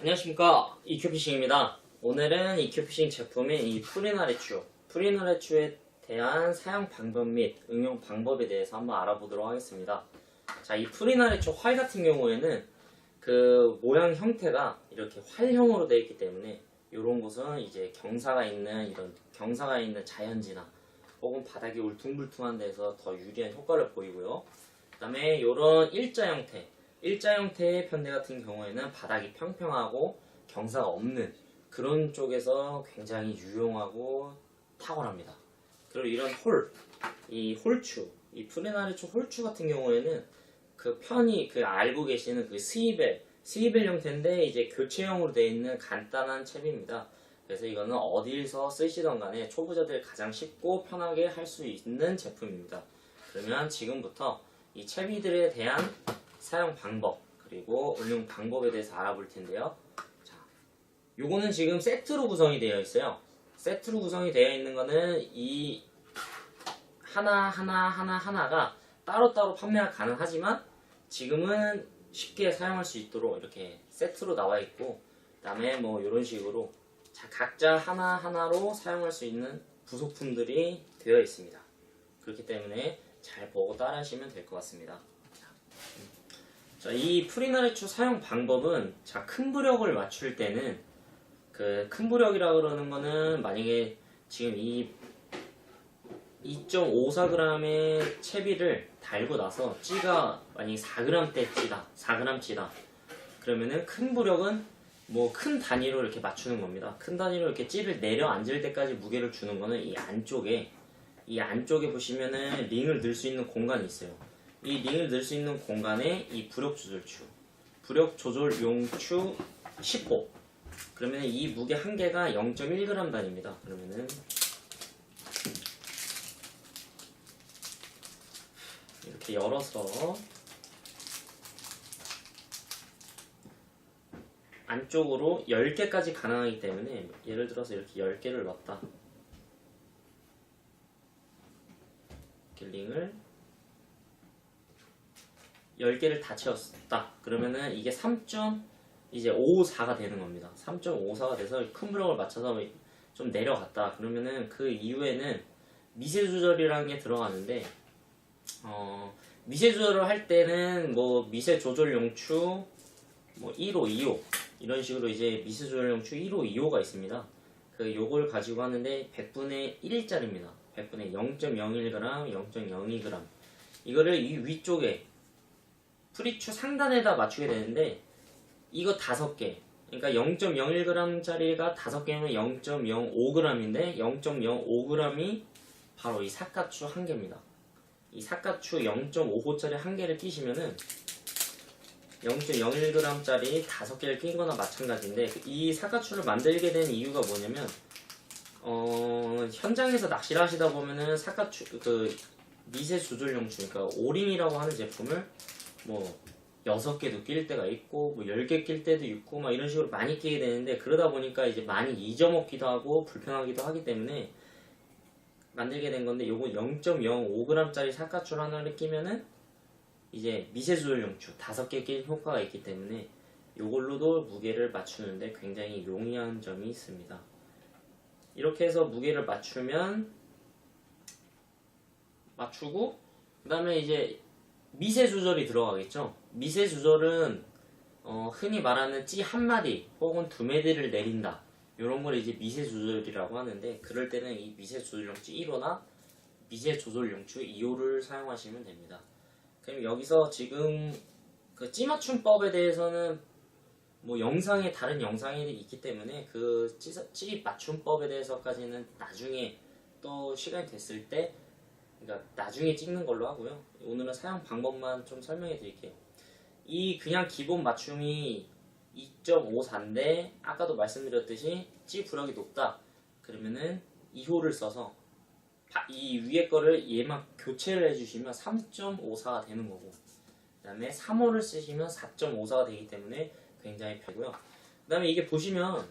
안녕하십니까, 이큐피싱입니다. 오늘은 이큐피싱 제품인 이 프리나레추에 대한 사용 방법 및 응용 방법에 대해서 한번 알아보도록 하겠습니다. 자, 이 프리나레추 활 같은 경우에는 그 모양 형태가 이렇게 활형으로 되어 있기 때문에 이런 곳은 이제 경사가 있는 자연지나 혹은 바닥이 울퉁불퉁한 데서 더 유리한 효과를 보이고요. 그 다음에 이런 일자 형태의 편대 같은 경우에는 바닥이 평평하고 경사가 없는 그런 쪽에서 굉장히 유용하고 탁월합니다. 그리고 이런 이 프리나레추 홀추 같은 경우에는 그 편이 알고 계시는 그 스위벨 형태인데 이제 교체형으로 되어 있는 간단한 챕입니다. 그래서 이거는 어디서 쓰시던 간에 초보자들 가장 쉽고 편하게 할 수 있는 제품입니다. 그러면 지금부터 이 챕이들에 대한 사용 방법 그리고 응용 방법에 대해서 알아볼 텐데요. 자, 요거는 지금 세트로 구성이 되어 있어요. 세트로 구성이 되어 있는 거는 이 하나가 따로따로 판매가 가능하지만 지금은 쉽게 사용할 수 있도록 이렇게 세트로 나와 있고, 그 다음에 뭐 이런 식으로 각자 하나하나로 사용할 수 있는 부속품들이 되어 있습니다. 그렇기 때문에 잘 보고 따라 하시면 될 것 같습니다. 자, 이 프리나레추 사용 방법은 큰 부력을 맞출 때는 큰 부력이라 그러는 거는 만약에 지금 이 2.54g의 채비를 달고 나서 찌가 만약에 4g치다 그러면은 큰 부력은 뭐 큰 단위로 이렇게 맞추는 겁니다. 큰 단위로 이렇게 찌를 내려앉을 때까지 무게를 주는 거는 이 안쪽에 보시면은 링을 넣을 수 있는 공간이 있어요. 이 링을 넣을 수 있는 공간에 이 부력 조절용추 10호. 그러면 이 무게 한 개가 0.1g 단위입니다. 그러면은 이렇게 열어서 안쪽으로 10개까지 가능하기 때문에 예를 들어서 이렇게 10개를 넣었다. 이렇게 링을 10개를 다 채웠다. 그러면은 이게 3.554가 되는 겁니다. 3.54가 돼서 큰 부력을 맞춰서 좀 내려갔다. 그러면은 그 이후에는 미세 조절이라는 게 들어가는데, 미세 조절을 할 때는 뭐 미세 조절용추 뭐 1호, 2호 이런 식으로 이제 미세 조절용추 1호, 2호가 있습니다. 요걸 가지고 하는데 100분의 1짜리입니다. 100분의 0.01g, 0.02g. 이거를 이 위쪽에 프리추 상단에다 맞추게 되는데 이거 5개. 그러니까 0.01g짜리가 5개면 0.05g인데 0.05g이 바로 이 사카추 한 개입니다. 이 사카추 0.55짜리 한 개를 끼시면은 0.01g짜리 5개를 낀 거나 마찬가지인데, 이 사카추를 만들게 된 이유가 뭐냐면 현장에서 낚시를 하시다 보면은 사카추 미세 조절용추, 그러니까 오링이라고 하는 제품을 뭐 6개도 낄 때가 있고 뭐 10개 낄 때도 있고 막 이런 식으로 많이 끼게 되는데, 그러다 보니까 이제 많이 잊어먹기도 하고 불편하기도 하기 때문에 만들게 된 건데, 요거 0.05g짜리 사카추 하나를 끼면은 이제 미세 조절용추 5개 낄 효과가 있기 때문에 요걸로도 무게를 맞추는데 굉장히 용이한 점이 있습니다. 이렇게 해서 무게를 맞추고 그 다음에 이제 미세 조절이 들어가겠죠. 미세 조절은 흔히 말하는 찌 한 마디 혹은 두 마디를 내린다, 이런 걸 이제 미세 조절이라고 하는데, 그럴 때는 이 미세 조절용추 1호나 미세 조절용추 2호를 사용하시면 됩니다. 그럼 여기서 지금 찌 맞춤법에 대해서는 뭐 다른 영상이 있기 때문에 그 찌 맞춤법에 대해서까지는 나중에 또 시간이 됐을 때, 그러니까 나중에 찍는 걸로 하고요. 오늘은 사용 방법만 좀 설명해 드릴게요. 이 그냥 기본 맞춤이 2.54인데 아까도 말씀드렸듯이 찌 부력이 높다 그러면은 2호를 써서 이 위에 거를 얘만 교체를 해주시면 3.54가 되는 거고, 그 다음에 3호를 쓰시면 4.54가 되기 때문에 굉장히 편하고요. 그 다음에 이게 보시면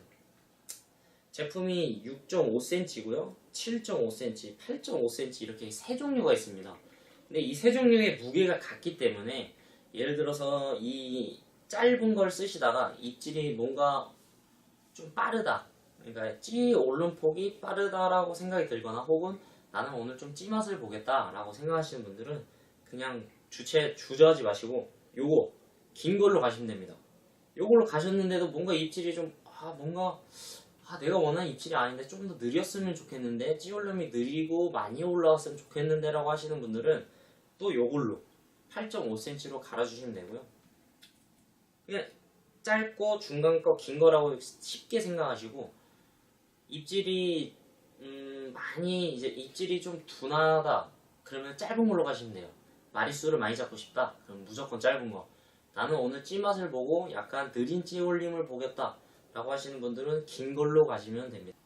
제품이 6.5cm고요, 7.5cm, 8.5cm 이렇게 세 종류가 있습니다. 근데 이 세 종류의 무게가 같기 때문에 예를 들어서 이 짧은 걸 쓰시다가 입질이 뭔가 좀 빠르다, 그러니까 찌 오른 폭이 빠르다라고 생각이 들거나 혹은 나는 오늘 좀 찌맛을 보겠다라고 생각하시는 분들은 그냥 주저하지 마시고 요거 긴 걸로 가시면 됩니다. 요걸로 가셨는데도 뭔가 입질이 좀 뭔가 내가 원하는 입질이 아닌데 좀 더 느렸으면 좋겠는데 찌올름이 느리고 많이 올라왔으면 좋겠는데 라고 하시는 분들은 또 요걸로 8.5cm로 갈아주시면 되고요. 그냥 짧고 중간 거 긴 거라고 쉽게 생각하시고 입질이 많이 이제 입질이 좀 둔하다 그러면 짧은 걸로 가시면 돼요. 마리수를 많이 잡고 싶다 그럼 무조건 짧은 거. 나는 오늘 찌맛을 보고 약간 느린 찌올림을 보겠다 라고 하시는 분들은 긴 걸로 가시면 됩니다.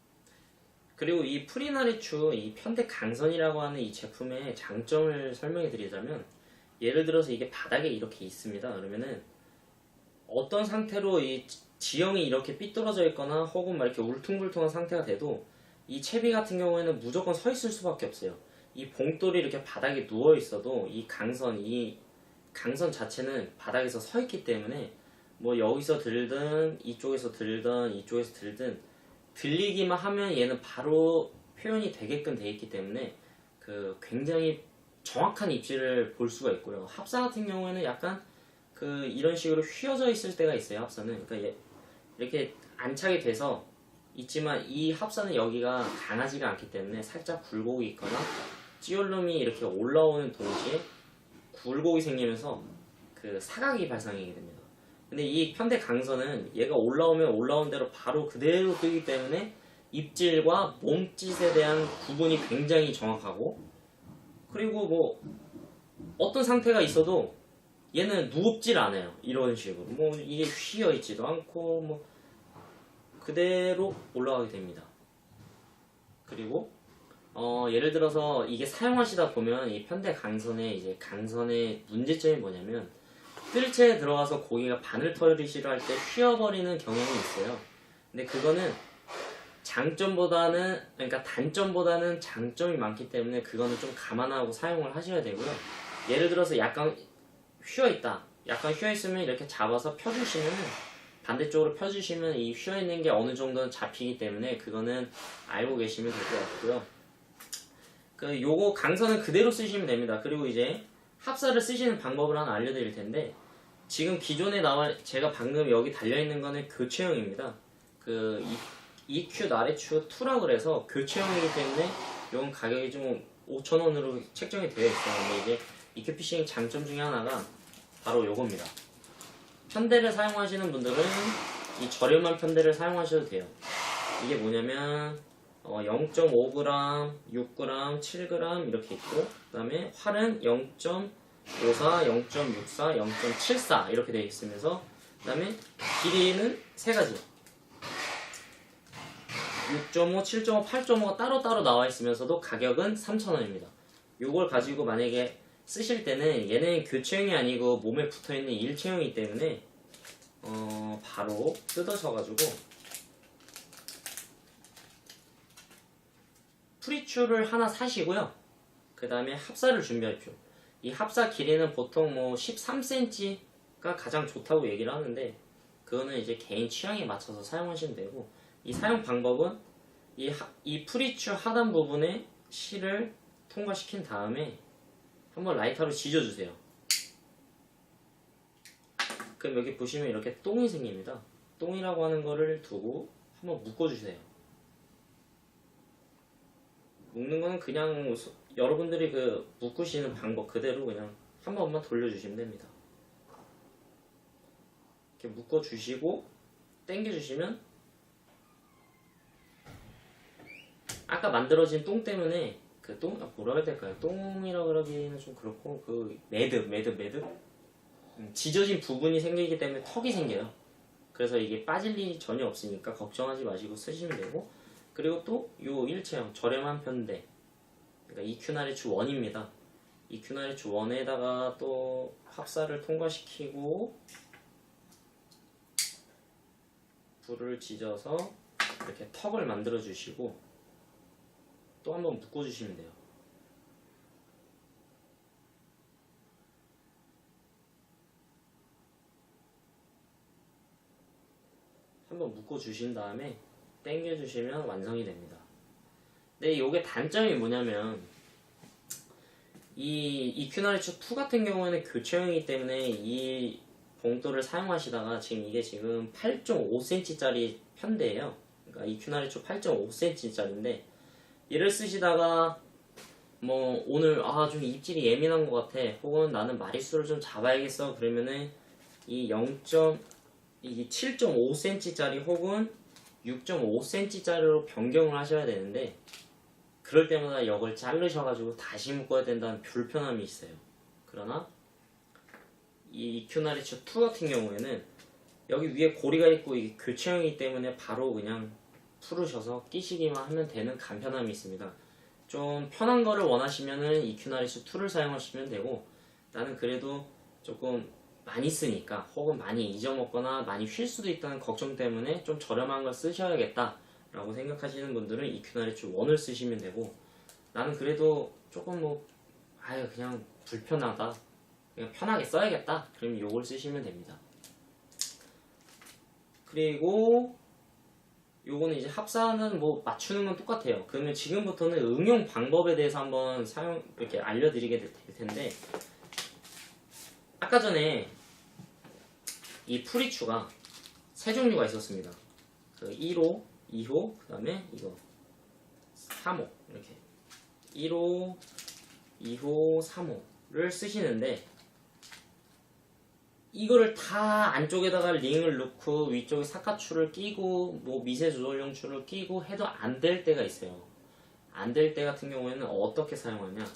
그리고 이 프리나리추 이 편대 강선이라고 하는 이 제품의 장점을 설명해 드리자면, 예를 들어서 이게 바닥에 이렇게 있습니다. 그러면은 어떤 상태로 이 지형이 이렇게 삐뚤어져 있거나 혹은 막 이렇게 울퉁불퉁한 상태가 돼도 이 채비 같은 경우에는 무조건 서 있을 수밖에 없어요. 이 봉돌이 이렇게 바닥에 누워 있어도 이 강선 자체는 바닥에서 서 있기 때문에 뭐 여기서 들든 이쪽에서 들든 이쪽에서 들든 들리기만 하면 얘는 바로 표현이 되게끔 돼 있기 때문에 그 굉장히 정확한 입질을 볼 수가 있고요. 합사 같은 경우에는 약간 그 이런 식으로 휘어져 있을 때가 있어요. 합사는 그러니까 이렇게 안착이 돼서 있지만 이 합사는 여기가 강하지가 않기 때문에 살짝 굴곡이 있거나 찌올름이 이렇게 올라오는 동시에 굴곡이 생기면서 그 사각이 발생하게 됩니다. 근데 이 편대 강선은 얘가 올라오면 올라온 대로 바로 그대로 뜨기 때문에 입질과 몸짓에 대한 구분이 굉장히 정확하고, 그리고 뭐 어떤 상태가 있어도 얘는 누웁질 않아요. 이런 식으로 뭐 이게 휘어 있지도 않고 뭐 그대로 올라가게 됩니다. 그리고 예를 들어서 이게 사용하시다 보면 이 편대 강선의 문제점이 뭐냐면 뜰채에 들어가서 고기가 바늘 털이시를 할 때 휘어버리는 경향이 있어요. 근데 그거는 그러니까 단점보다는 장점이 많기 때문에 그거는 좀 감안하고 사용을 하셔야 되고요. 예를 들어서 약간 휘어있다. 약간 휘어있으면 이렇게 잡아서 펴주시면은 반대쪽으로 펴주시면 이 휘어있는 게 어느 정도는 잡히기 때문에 그거는 알고 계시면 될 것 같고요. 요거 강선은 그대로 쓰시면 됩니다. 그리고 이제 합사를 쓰시는 방법을 하나 알려드릴 텐데, 지금 기존에 제가 방금 여기 달려있는 거는 교체형입니다. 그 EQ 나레추 2라고 그래서 교체형이기 때문에 이건 가격이 좀 5,000원으로 책정이 되어 있어요. 근데 이제 EQ피싱 장점 중에 하나가 바로 요겁니다. 편대를 사용하시는 분들은 이 저렴한 편대를 사용하셔도 돼요. 이게 뭐냐면 0.5g, 6g, 7g 이렇게 있고, 그 다음에 활은 0.54, 0.64, 0.74 이렇게 되어 있으면서, 그 다음에 길이는 세 가지 6.5, 7.5, 8.5가 따로따로 나와 있으면서도 가격은 3,000원입니다. 요걸 가지고 만약에 쓰실 때는 얘는 교체형이 아니고 몸에 붙어있는 일체형이기 때문에 바로 뜯어져가지고 프리추를 하나 사시고요. 그 다음에 합사를 준비하십시오. 이 합사 길이는 보통 뭐 13cm가 가장 좋다고 얘기를 하는데, 그거는 이제 개인 취향에 맞춰서 사용하시면 되고, 이 사용 방법은 이 프리추 하단 부분에 실을 통과시킨 다음에 한번 라이터로 지져주세요. 그럼 여기 보시면 이렇게 똥이 생깁니다. 똥이라고 하는 거를 두고 한번 묶어주세요. 묶는 거는 그냥 여러분들이 그 묶으시는 방법 그대로 그냥 한 번만 돌려주시면 됩니다. 이렇게 묶어주시고 당겨주시면 아까 만들어진 똥 때문에 그 뭐라 해야 될까요? 똥이라고 그러기는 좀 그렇고 그 매듭 지져진 부분이 생기기 때문에 턱이 생겨요. 그래서 이게 빠질 일이 전혀 없으니까 걱정하지 마시고 쓰시면 되고, 그리고 또 요 일체형 저렴한 편대, 그러니까 EQ나레추 1입니다. EQ나레추 1에다가 또 합사를 통과시키고 불을 지져서 이렇게 턱을 만들어 주시고 또 한번 묶어 주시면 돼요. 한번 묶어 주신 다음에 당겨 주시면 완성이 됩니다. 근데 요게 단점이 뭐냐면 이 이큐나리츠 2 같은 경우에는 교체형이기 때문에 이 봉돌을 사용하시다가 지금 이게 지금 8.5cm짜리 편대예요. 그러니까 이큐나리츠 8.5cm짜리인데 얘를 쓰시다가 뭐 오늘 좀 입질이 예민한 것 같아, 혹은 나는 마리수를 좀 잡아야겠어, 그러면은 이 7.5cm짜리 혹은 6.5cm짜리로 변경을 하셔야 되는데, 그럴 때마다 이걸 자르셔가지고 다시 묶어야 된다는 불편함이 있어요. 그러나 이 이큐나리츠 2 같은 경우에는 여기 위에 고리가 있고 이게 교체형이기 때문에 바로 그냥 풀으셔서 끼시기만 하면 되는 간편함이 있습니다. 좀 편한 거를 원하시면은 이큐나리츠 2를 사용하시면 되고, 나는 그래도 조금 많이 쓰니까 혹은 많이 잊어먹거나 많이 휠 수도 있다는 걱정 때문에 좀 저렴한 걸 쓰셔야겠다 라고 생각하시는 분들은 이큐나리츠 1을 쓰시면 되고, 나는 그래도 조금 그냥 불편하다, 그냥 편하게 써야겠다, 그러면 요걸 쓰시면 됩니다. 그리고 요거는 이제 합사는 맞추는 건 똑같아요. 그러면 지금부터는 응용 방법에 대해서 한번 이렇게 알려드리게 될 텐데, 아까 전에 이 프리추가 세 종류가 있었습니다. 그 1호, 2호, 그 다음에 이거 3호, 이렇게 1호, 2호, 3호를 쓰시는데, 이거를 다 안쪽에다가 링을 넣고 위쪽에 사카추를 끼고 미세 조절용 추를 끼고 해도 안 될 때가 있어요. 안 될 때 같은 경우에는 어떻게 사용하냐,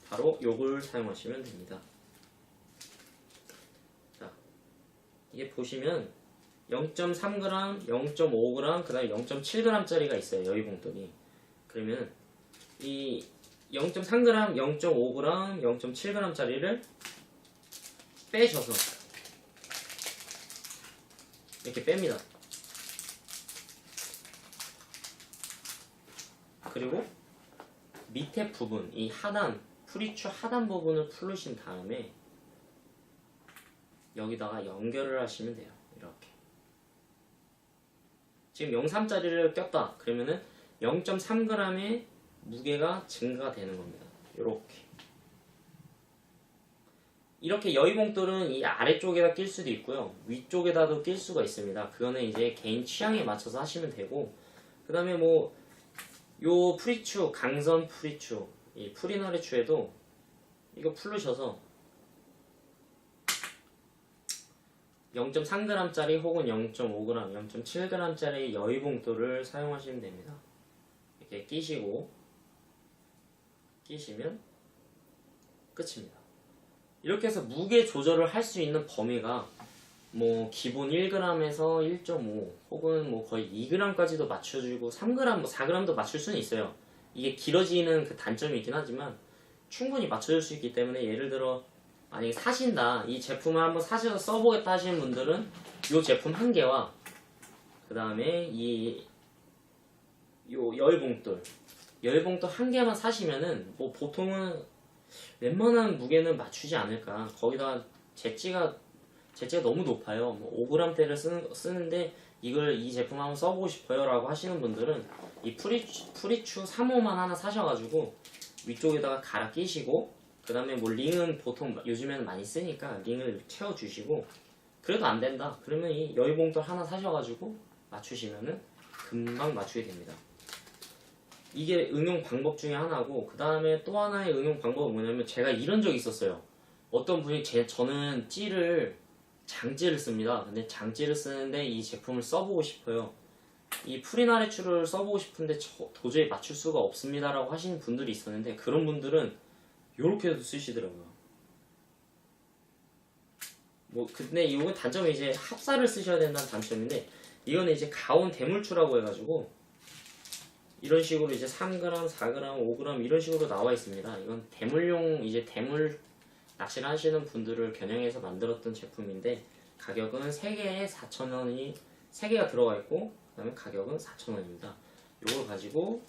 바로 요걸 사용하시면 됩니다. 자, 이게 보시면 0.3g, 0.5g, 그 다음에 0.7g 짜리가 있어요, 여의 봉돌이. 그러면 이 0.3g, 0.5g, 0.7g 짜리를 빼셔서 이렇게 뺍니다. 그리고 밑에 부분, 이 하단, 프리추 하단 부분을 풀으신 다음에 여기다가 연결을 하시면 돼요. 이렇게. 지금 0.3짜리를 꼈다 그러면은 0.3g의 무게가 증가가 되는 겁니다. 이렇게 여의봉돌은 이 아래쪽에다 낄 수도 있고요, 위쪽에다도 낄 수가 있습니다. 그거는 이제 개인 취향에 맞춰서 하시면 되고, 그 다음에 요 프리추, 강선 프리추, 이 프리너리추에도 이거 풀으셔서 0.3g짜리 혹은 0.5g, 0.7g짜리 여의봉돌을 사용하시면 됩니다. 이렇게 끼시면 끝입니다. 이렇게 해서 무게 조절을 할 수 있는 범위가 기본 1g에서 1.5 혹은 거의 2g까지도 맞춰주고 3g, 4g도 맞출 수는 있어요. 이게 길어지는 그 단점이 있긴 하지만 충분히 맞춰줄 수 있기 때문에, 예를 들어 만약에 사신다, 이 제품을 한번 사셔서 써보겠다 하시는 분들은 이 제품 한 개와 그 다음에 요 여의봉돌 한 개만 사시면은 보통은 웬만한 무게는 맞추지 않을까. 거기다 재찌가 너무 높아요. 5g대를 쓰는데 이 제품 한번 써보고 싶어요 라고 하시는 분들은 이 프리추 3호만 하나 사셔가지고 위쪽에다가 갈아 끼시고, 그 다음에 링은 보통 요즘에는 많이 쓰니까 링을 채워주시고, 그래도 안 된다 그러면 이 여의봉돌 하나 사셔가지고 맞추시면은 금방 맞추게 됩니다. 이게 응용 방법 중에 하나고, 그 다음에 또 하나의 응용 방법은 뭐냐면, 제가 이런 적이 있었어요. 어떤 분이 저는 장찌를 씁니다. 근데 장찌를 쓰는데 이 제품을 써보고 싶어요. 이 프리나리추를 써보고 싶은데 도저히 맞출 수가 없습니다 라고 하시는 분들이 있었는데, 그런 분들은 요렇게도 쓰시더라고요. 근데 이건 단점이 이제 합사를 쓰셔야 된다는 단점인데, 이거는 이제 가온 대물추라고 해가지고 이런 식으로 이제 3g, 4g, 5g 이런 식으로 나와 있습니다. 이건 대물용, 이제 대물 낚시를 하시는 분들을 겨냥해서 만들었던 제품인데, 가격은 3개에 4,000원이 3개가 들어가 있고, 그 다음에 가격은 4,000원입니다. 이걸 가지고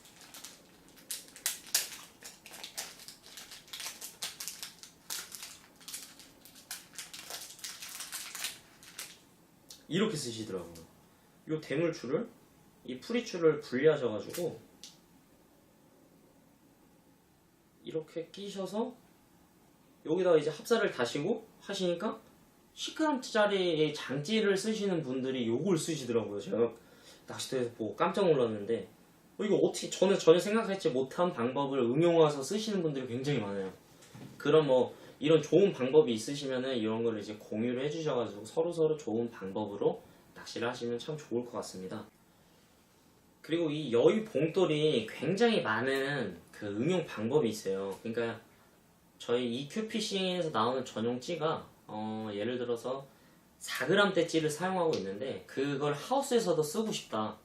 이렇게 쓰시더라고요. 요 대물줄을 이 프리줄을 분리하셔가지고 이렇게 끼셔서 여기다가 이제 합사를 다시고 하시니까 10g짜리 장지를 쓰시는 분들이 요걸 쓰시더라고요. 제가 낚시터에서 보고 깜짝 놀랐는데 이거 어떻게 저는 전혀 생각하지 못한 방법을 응용해서 쓰시는 분들이 굉장히 많아요. 그럼 뭐 이런 좋은 방법이 있으시면은 이런 걸 이제 공유를 해주셔가지고 서로 좋은 방법으로 낚시를 하시면 참 좋을 것 같습니다. 그리고 이 여의 봉돌이 굉장히 많은 그 응용 방법이 있어요. 그러니까 저희 EQ피싱에서 나오는 전용 찌가 예를 들어서 4g대 찌를 사용하고 있는데 그걸 하우스에서도 쓰고 싶다.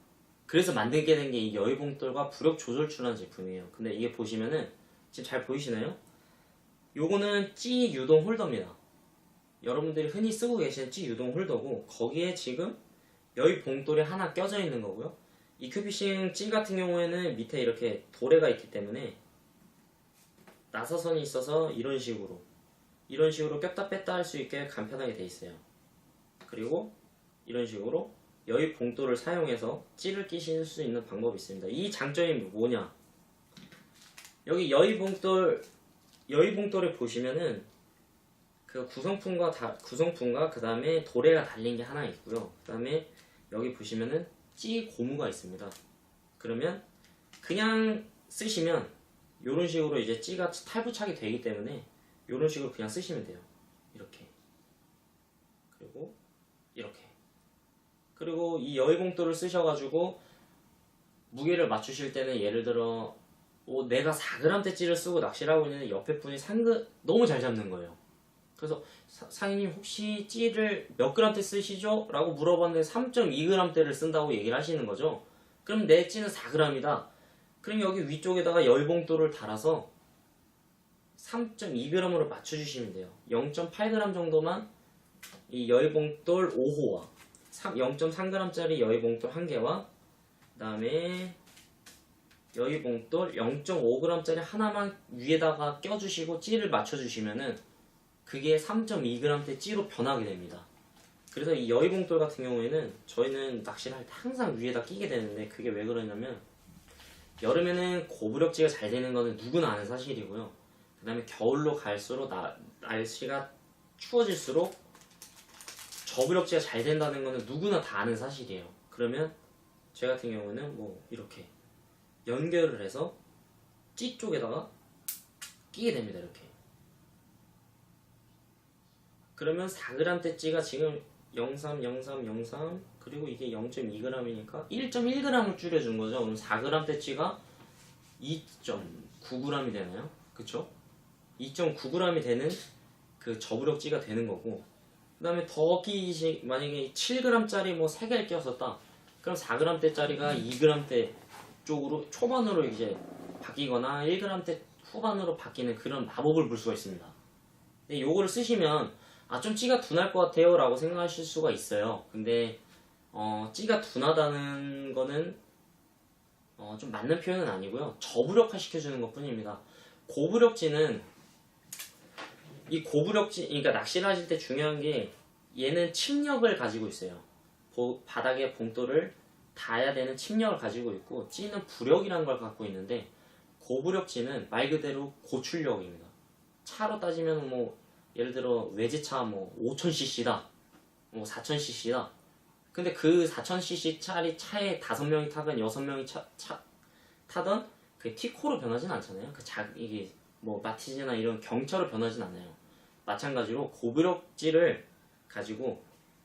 그래서 만들게 된 게 이 여의 봉돌과 부력 조절추라는 제품이에요. 근데 이게 보시면은 지금 잘 보이시나요? 요거는 찌 유동 홀더입니다. 여러분들이 흔히 쓰고 계시는 찌 유동 홀더고 거기에 지금 여의 봉돌이 하나 껴져 있는 거고요. EQ피싱 찌 같은 경우에는 밑에 이렇게 도래가 있기 때문에 나사선이 있어서 이런 식으로 꼈다 뺐다 할 수 있게 간편하게 돼 있어요. 그리고 이런 식으로 여의 봉돌을 사용해서 찌를 끼실 수 있는 방법이 있습니다. 이 장점이 뭐냐? 여기 여의 봉돌에 보시면은 그 구성품과 그 다음에 도래가 달린 게 하나 있고요. 그 다음에 여기 보시면은 찌 고무가 있습니다. 그러면 그냥 쓰시면 이런 식으로 이제 찌가 탈부착이 되기 때문에 이런 식으로 그냥 쓰시면 돼요. 이렇게. 그리고 이렇게. 그리고 이 여의 봉돌을 쓰셔가지고 무게를 맞추실 때는 예를 들어 내가 4g대 찌를 쓰고 낚시를 하고 있는데 옆에 분이 너무 잘 잡는 거예요. 그래서 사장님 혹시 찌를 몇 g대 쓰시죠? 라고 물어봤는데 3.2g대를 쓴다고 얘기를 하시는 거죠. 그럼 내 찌는 4g이다. 그럼 여기 위쪽에다가 여의 봉돌을 달아서 3.2g으로 맞춰주시면 돼요. 0.8g 정도만 이 여의 봉돌 5호와 0.3g짜리 여의 봉돌 1개와 그 다음에 여의 봉돌 0.5g짜리 하나만 위에다가 껴주시고 찌를 맞춰주시면은 그게 3.2g대 찌로 변하게 됩니다. 그래서 이 여의 봉돌 같은 경우에는 저희는 낚시를 할 때 항상 위에다 끼게 되는데 그게 왜 그러냐면 여름에는 고부력지가 잘 되는 거는 누구나 아는 사실이고요. 그 다음에 겨울로 갈수록 날씨가 추워질수록 저부력지가 잘 된다는 거는 누구나 다 아는 사실이에요. 그러면 제 같은 경우는 뭐 이렇게 연결을 해서 찌 쪽에다가 끼게 됩니다. 이렇게. 그러면 4g대 찌가 지금 03, 03, 03 그리고 이게 0.2g이니까 1.1g을 줄여준 거죠. 그럼 4g대 찌가 2.9g이 되나요? 그쵸? 2.9g이 되는 그 저부력찌가 되는 거고 그 다음에 만약에 7g짜리 뭐 3개를 끼웠었다. 그럼 4g대짜리가 2g대 쪽으로 초반으로 이제 바뀌거나 1g대 후반으로 바뀌는 그런 마법을 불 수가 있습니다. 근데 요거를 쓰시면 좀 찌가 둔할 것 같아요 라고 생각하실 수가 있어요. 근데 찌가 둔하다는 거는 좀 맞는 표현은 아니고요. 저부력화 시켜주는 것 뿐입니다. 고부력찌는 이 고부력찌, 그러니까 낚시를 하실 때 중요한 게 얘는 침력을 가지고 있어요. 바닥에 봉돌을 닿아야 되는 침력을 가지고 있고 찌는 부력이라는 걸 갖고 있는데 고부력찌는 말 그대로 고출력입니다. 차로 따지면 뭐 예를 들어 외제차 뭐 5000cc다, 뭐 4000cc다. 근데 그 4000cc 짜리 차에 5명이 타건 6명이 타던 그 티코로 변하진 않잖아요. 이게 뭐 마티즈나 이런 경차로 변하진 않아요. 마찬가지로 고부력찌를 가지고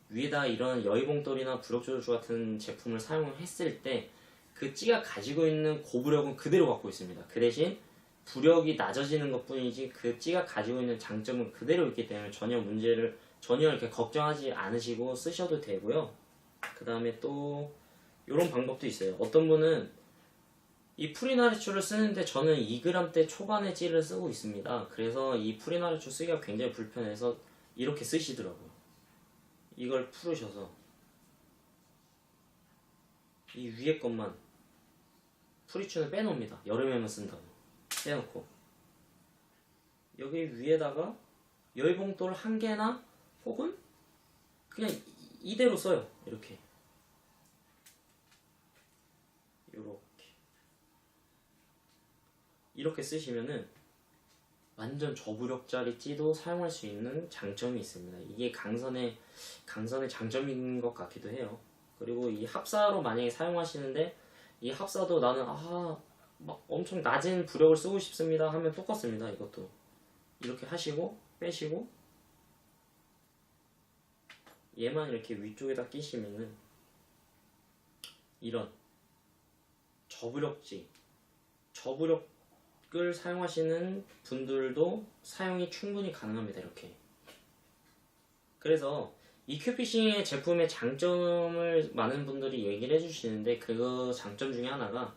위에다 이런 여의 봉돌이나 부력조절주 같은 제품을 사용했을 때 그 찌가 가지고 있는 고부력은 그대로 갖고 있습니다. 그 대신 부력이 낮아지는 것 뿐이지 그 찌가 가지고 있는 장점은 그대로 있기 때문에 전혀 이렇게 걱정하지 않으시고 쓰셔도 되고요. 그 다음에 또 이런 방법도 있어요. 어떤 분은 이 프리나리추를 쓰는데 저는 2g대 초반의 찌를 쓰고 있습니다. 그래서 이 프리나리추 쓰기가 굉장히 불편해서 이렇게 쓰시더라고요. 이걸 풀으셔서 이 위에 것만 프리추는 빼놓습니다. 여름에만 쓴다고 빼놓고 여기 위에다가 여의 봉돌 1개나 혹은 그냥 이대로 써요. 이렇게 이렇게 쓰시면은 완전 저부력짜리 찌도 사용할 수 있는 장점이 있습니다. 이게 강선의 장점인 것 같기도 해요. 그리고 이 합사로 만약에 사용하시는데 이 합사도 나는 막 엄청 낮은 부력을 쓰고 싶습니다 하면 똑같습니다. 이것도 이렇게 하시고 빼시고 얘만 이렇게 위쪽에다 끼시면은 이런 저부력을 사용하시는 분들도 사용이 충분히 가능합니다. 이렇게. 그래서 EQ피싱의 제품의 장점을 많은 분들이 얘기를 해주시는데 그 장점 중에 하나가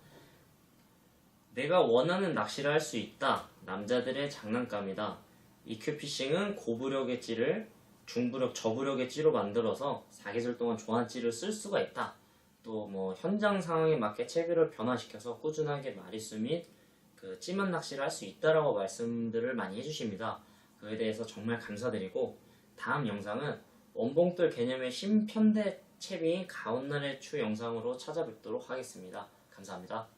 내가 원하는 낚시를 할 수 있다. 남자들의 장난감이다. EQ피싱은 고부력의 찌를 중부력, 저부력의 찌로 만들어서 사계절 동안 좋아하는 찌를 쓸 수가 있다. 또 뭐 현장 상황에 맞게 채비를 변화시켜서 꾸준하게 마리수 및 그 찌만 낚시를 할 수 있다라고 말씀들을 많이 해주십니다. 그에 대해서 정말 감사드리고 다음 영상은 원봉돌 개념의 신편대 채비인 가온날의 추 영상으로 찾아뵙도록 하겠습니다. 감사합니다.